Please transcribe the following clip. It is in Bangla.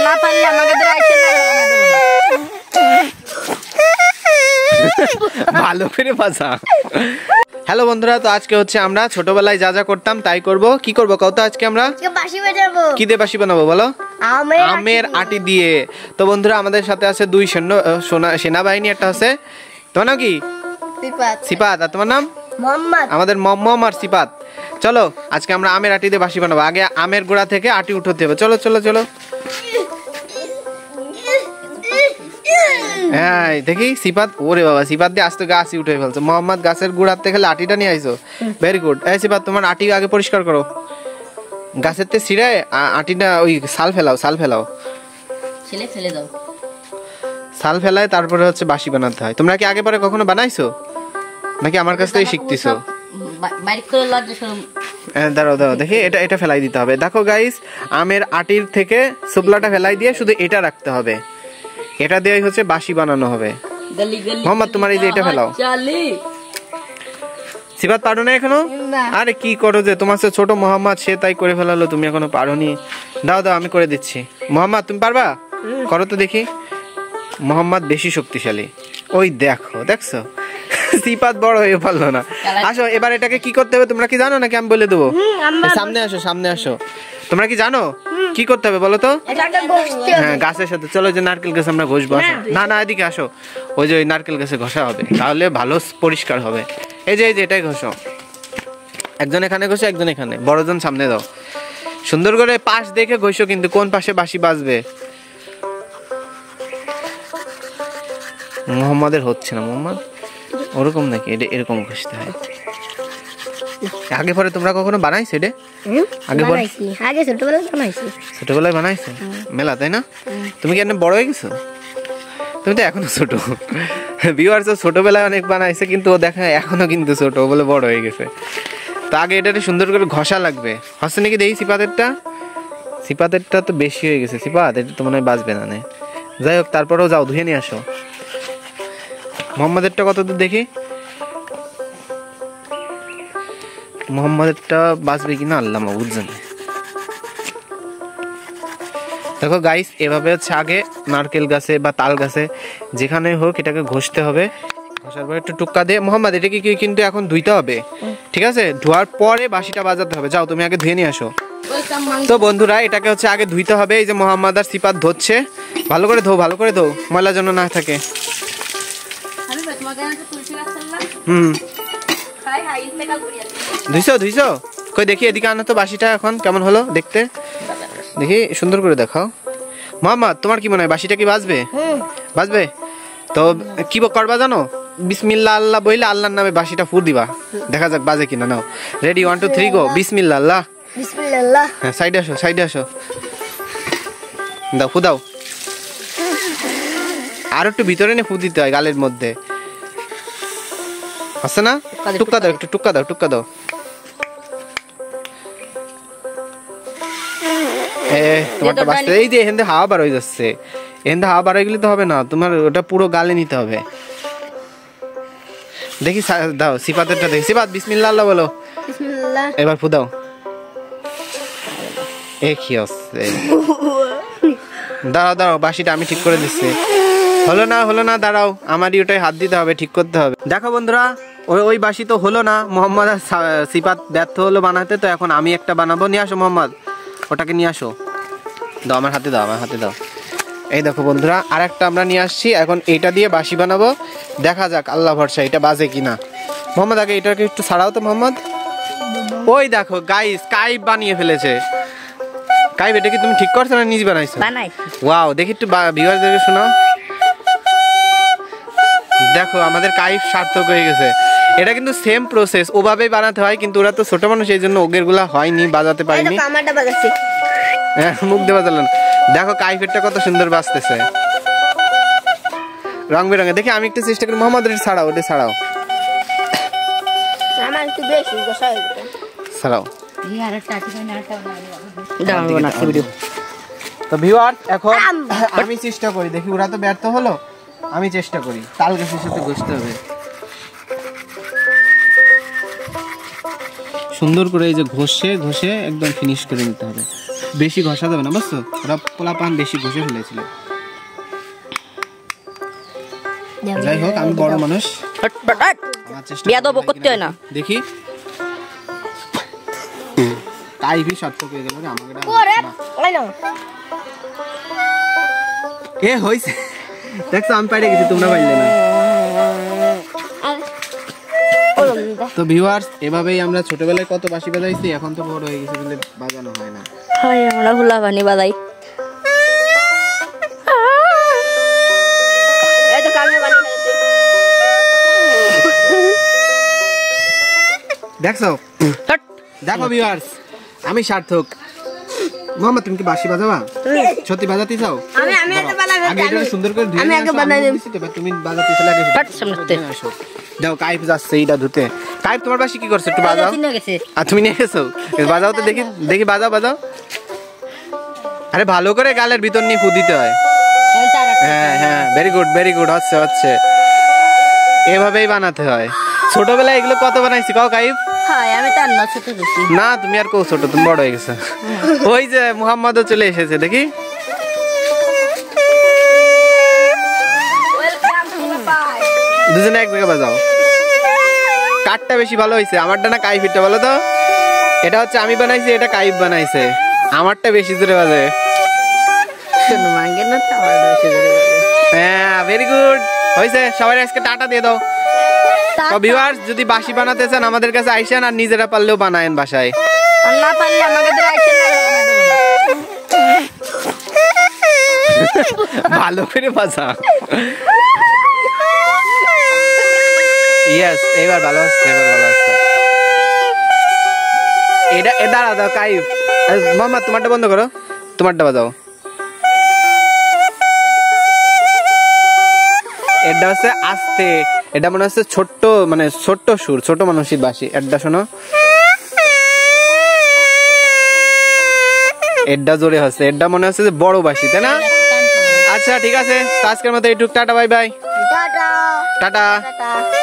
না পারলে আমাকে ধরে আইছেন না ভালো করে বাজা। হ্যালো বন্ধুরা, তো আজকে হচ্ছে আমরা ছোটবেলায় যা যা করতাম তাই করব। কি করব কত? আজকে আমরা বাঁশি বাজাবো। কি দিয়ে বাঁশি বানাবো বলো? আমের আটি দিয়ে। তো বন্ধুরা আমাদের সাথে আছে দুই সেনাবাহিনী, একটা আছে তোমার নাম কি? সিপাত। আর তোমার নাম? মোহাম্মদ। আমাদের মম আর সিপাত। চলো আজকে আমরা আমের আটি দিয়ে বাঁশি বানাবো। আগে আমের গোড়া থেকে আটি উঠাতে হবে। চলো চলো চলো। হ্যাঁ দেখি সিপাত, ওরে বাবা সিপাত দিয়ে আস্তে গাছই উঠে ফেলছো। মোহাম্মদ গাছের গুড়ার থেকে লাঠিটা নিয়ে আইছো, ভেরি গুড। এই সিপাত তোমার আটি আগে পরিষ্কার করো, গাছের তে ছিঁড়ে আটিটা ওই সাল ফেলাও, সাল ফেলাও, ফেলে দাও, সাল ফেলায় তারপরে হচ্ছে বাঁশি বানাতে হয়। তোমরা কি আগে পরে কখনো বানাইছো নাকি আমার কাছ থেকে শিখতেছো? দাঁড়াও দাঁড়াও দেখি, এটা এটা ফেলাই দিতে হবে। দেখো গাইস, আমের আটির থেকে শুকলাটা ফেলাই দিয়ে শুধু এটা রাখতে হবে, এটা দিয়ে হচ্ছে বাঁশি বানানো হবে। মোহাম্মদ তোমার এই যে এটা ফেলাও। সিবাত পারো না এখনো? আরে কি করো যে, তোমার সে ছোট মোহাম্মদ সে তাই করে ফেলালো, তুমি এখনো পারোনি। দাও দাও আমি করে দিচ্ছি। মোহাম্মদ তুমি পারবা? করো তো দেখি। মোহাম্মদ বেশি শক্তিশালী। ওই দেখো, দেখছো সিপাত বড় হয়ে পারলো না। আসো এবার এটাকে কি করতে হবে তোমরা কি জানো নাকি আমি বলে দেবো? সামনে আসো, সামনে আসো। তোমরা কি জানো কি করতে হবে বলো তো? হ্যাঁ গাছের সাথে চলো, যে নারকেল গাছ আমরা ঘষবো। না না এদিকে আসো, ওই যে ওই নারকেল গাছে ঘষা হবে, তাহলে ভালো পরিষ্কার হবে। এই যে এই যে এটাই ঘষো, একজন এখানে ঘষে একজন এখানে, বড়জন সামনে দাও। সুন্দর করে পাশ দেখে ঘষো, কিন্তু কোন পাশে বাঁশি বাজবে। মোহাম্মদের হচ্ছে না, মোহাম্মদ ওরকম নাকি, এটা এরকম ঘষতে হয়। আগে পরে তোমরা কখনো বানাইছো এটা? আগে ছোটবেলায় বানাইছো? ছোটবেলায় বানাইছো মেলা, তাই না? তুমি কি এমনি বড় হয়ে গেছো? তুমি তো এখনো ছোট। ভিউয়ার্স ছোটবেলায় অনেক বানাইছে, কিন্তু ও দেখা এখনো কিন্তু ছোট বলে বড় হয়ে গেছে। তো আগে এটা সুন্দর করে ঘষা লাগবে। হচ্ছে নাকি দেখি সিপাতেরটা? সিপাতেরটা তো বেশি হয়ে গেছে। সিপাত এটা তো মনে হয় বাজবে না। যাই হোক, তারপরেও যাও ধুয়ে নিয়ে আসো। মোহাম্মদেরটা কত দূর দেখি, মোহাম্মদেরটা বাজবে কিনা আল্লাহ মাবুদ জানে। দেখো গাইস, এভাবে হচ্ছে আগে নারকেল গাছে বা তাল গাছে যেখানে হোক এটাকে ঘষতে হবে। ঘষার পর একটু টুক্কা দিয়ে, মোহাম্মদ এটাকে কিন্তু এখন ধুইতে হবে, ঠিক আছে? ধোয়ার পরে বাঁশিটা বাজাতে হবে। যাও তুমি আগে ধুয়ে নিয়ে আসো। তো বন্ধুরা এটাকে হচ্ছে আগে ধুইতে হবে। এই যে মোহাম্মদ আর সিপাত ধুচ্ছে, ভালো করে ধো, ভালো করে ধো, ময়লা যেন না থাকে। ধুইছো ধুইছো? কই দেখি এদিকে আনো তো বাঁশিটা, এখন কেমন হলো দেখতে দেখি, সুন্দর করে দেখাও। মোহাম্মদ তোমার কি মনে হয় বাঁশিটা কি বাজবে? বাজবে তো কি করবা জানো? বিসমিল্লাহ আল্লাহ বইলে আল্লাহর নামে বাঁশিটা ফুর দিবা, দেখা যাক বাজে কিনা। নাও রেডি, 1 2 3 গো। বিসমিল্লাহ আল্লাহ, বিসমিল্লাহ। হ্যাঁ সাইডে আসো, সাইডে আসো, দাও ফু দাও। আর একটু ভিতরে নে ফু দিতে হয়, গালের মধ্যে আছে না? টুক্কা দাও, একটু টুক্কা দাও, টুক্কা দাও। তোমারটা বাজতে, এই যে এখান হাওয়া বার হয়ে যাচ্ছে, এখান হাওয়া বার হয়ে গেলে তো হবে না, তোমার ওটা পুরো গালে নিতে হবে। দেখি দাও সিপাতেরটা দেখি। সিপাত বিসমিল্লাহ আল্লাহ বলো, এবার ফু দাও। এ কি হচ্ছে? দাঁড়াও দাঁড়াও, বাঁশিটা আমি ঠিক করে দিচ্ছি। হলো না হলো না, দাঁড়াও, আমারই ওটাই হাত দিতে হবে, ঠিক করতে হবে। দেখো বন্ধুরা, ওই বাঁশি তো হলো না, মোহাম্মদ আর সিপাত ব্যর্থ হলো বানাতে। তো এখন আমি একটা বানাবো। নিয়ে আসো মোহাম্মদ, ওটাকে নিয়ে আসো, দাও আমার হাতে, দাও আমার হাতে দাও। এই দেখো বন্ধুরা, আর একটা আমরা নিয়ে আসছি। এখন এইটা দিয়ে বাঁশি বানাবো, দেখা যাক আল্লাহ ভরসা এটা বাজে কিনা। মোহাম্মদ আগে এটাকে একটু ছাড়াও তো মোহাম্মদ। ওই দেখো গাইস, কাইব বানিয়ে ফেলেছে। কাইব এটা কি তুমি ঠিক করছো না নিজে বানাইছো? ওয়াও, দেখি একটু ভিউয়ারদেরকে শোনাও। দেখো আমাদের কাইব সার্থক হয়ে গেছে। এটা কিন্তু সেম প্রসেস, ওভাবেই বানাতে হয়, কিন্তু ওরা তো ছোট মানুষ, এই জন্য ওগের গুলা হয়নি, বাজাতে পারিনি। হ্যাঁ মুখ দিয়ে বাজালেন। দেখো কাইফেরটা কত সুন্দর বাজতেছে, রং বেরঙে। দেখি আমি একটু চেষ্টা করি। মোহাম্মদ এটা ছাড়াও, ওটা ছাড়াও, ছাড়াও। তো ভিউয়ার্স এখন আমি চেষ্টা করি, দেখি ওরা তো ব্যর্থ হলো, আমি চেষ্টা করি। তাল গাছের সাথে ঘষতে হবে সুন্দর করে, এই যে ঘষে ঘষে একদম ফিনিশ করে নিতে হবে। বেশি ঘষা যাবে না, বুঝছো? ওরা পোলাপান বেশি ঘষে ফেলেছিল। যাই হোক, আমি বড় মানুষ, আমার চেষ্টা করতে হয় না। দেখি কাইভি সার্থক হয়ে গেল রে আমাকে। এ হইছে, দেখছো আমি পাইরে গেছি, তোমরা পাইলে না। তো ভিউয়ার্স, এভাবেই আমরা ছোটবেলায় কত বাঁশি বাজাইছি, এখন তো বড় হয়ে গেছে বলে বাজানো হয় না। হয় আমরা হুলা বানি বাজাই। এই তো কামে বানি খেলতে। দেখছো, দেখো ভিউয়ার্স, আমি সার্থক। মোহাম্মদ, তুমি কি বাঁশি বাজাবা? সত্যি বাজাতে চাও? আমি এটা বানাবো। আগে এটা সুন্দর করে ধুয়ে আমি আগে বানাই দেব। তুমি বাজাতে চলে গেছো। ফাট সামনে আসো, যাও, কাইফ যাচ্ছে এইটা ধুতে। কাইফ, তোমার বাঁশি কি করছে? একটু বাজাও। তিন গেছে। আর তুমি নিয়ে গেছো? বাজাও তো দেখি, দেখি, বাজাও বাজাও। আরে ভালো করে গালের ভিতর নিয়ে ফু দিতে হয়। হ্যাঁ হ্যাঁ, ভেরি গুড ভেরি গুড, হচ্ছে হচ্ছে, এভাবেই বানাতে হয়। ছোটবেলায় এগুলো কত বানাইছি কাও কাইফ? হয় আমি তো না ছোট দেখি। না, তুমি আর কো ছোট, তুমি বড় হয়ে গেছো। ওই যে মুহাম্মদও চলে এসেছে, দেখি। দুজনে এক জায়গায় বাজাও। কাঠটা বেশি ভালো হয়েছে, আমারটা না কাইফিরটা ভালো? তো এটা হচ্ছে আমি বানাইছি, এটা কাইফ বানাইছে, আমারটা বেশি জোরে বাজে। হ্যাঁ, ভেরি গুড হয়েছে। সবাই আজকে টাটা দিয়ে দাও। তো ভিউয়ার্স, যদি বাঁশি বানাতে চান আমাদের কাছে আইসেন, আর নিজেরা পারলেও বানায়েন বাসায়। না পারলে আমাকে দিয়ে আইসেন না। ভালো করে বাজা। ইয়েস, এবার ভালো হচ্ছে, এবার ভালো হচ্ছে। এটা দাঁড়া দাও কাইফ। মোহাম্মদ, তোমারটা বন্ধ করো, তোমারটা বাজাও। এটা হচ্ছে আস্তে, এটা মনে হচ্ছে ছোট্ট, মানে ছোট্ট সুর, ছোট মানুষের বাঁশি। এটা শোনো, এটা জোরে হচ্ছে, এটা মনে হচ্ছে যে বড় বাঁশি, তাই না? আচ্ছা ঠিক আছে, আজকের মতো এইটুক, tata bye bye. Tata tata. Tata.